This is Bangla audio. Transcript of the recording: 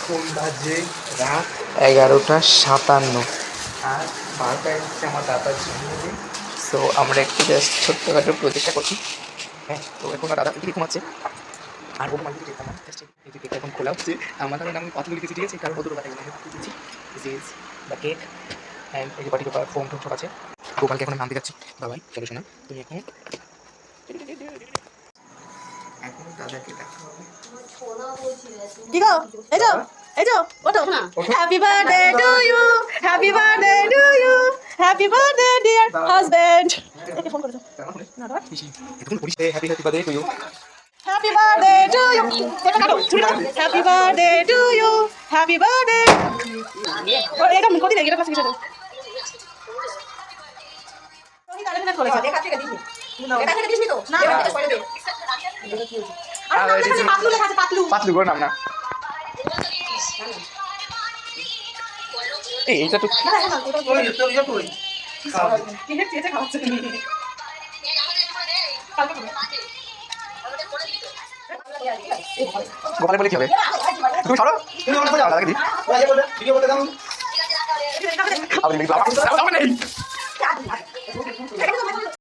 এখন বাজে রাত 11:57। আর 12টায় হচ্ছে আমার দাদার জন্মদিন। সো আমরা একটু জাস্ট ছোট্টখাটো প্রচেষ্টা করছি। হ্যাঁ, তো এখন দাদা একটু ঘুমাচ্ছে। আর ও মাঝে যেতাম না, জাস্ট এই যে কেকটা এখন খোলা হচ্ছে। আমার কারণে আমি পাতলু লিখেছি, ঠিক আছে? কারণ ওদের কথা আমি পাতলু দিচ্ছি। This is the cake and এই যে পার্টি পেপার, ফোম টোম সব আছে। গোপালকে এখন আমি নামতে যাচ্ছি। বাবাই চলো শোনা, তুমি এখন এখন দাদাকে দেখা হবে। কি গো, এই যাও, এই যাও, ওঠো। Happy birthday to you, happy birthday to you, happy birthday dear husband. একে ফোন করেছো না? দাদা এখন করিস happy happy birthday to you. Happy birthday to you, কেকটা কাটো, ছুরি দাও। Happy birthday to you, happy birthday. এটা কত দেখি, এটা কাছে কিছু রোহিত আরেকটা করেছে, দেখা থেকে দিছি এটা থেকে দিছি তো না, এটা করে দে। আরে নাম লেখা আছে, পাতলু লেখা আছে, পাতলু। পাতলু করে নাম না। এইটা তো না এখন ওটা ওই তো ইয়া কই খাবো। কি হেছে খাওয়াচ্ছে তুমি। গোপালে বলে কি হবে? তুমি সরো, তুমি অন করে দাদাকে দি। আগে বলে ঠিক বলে দাও। আবার নেই।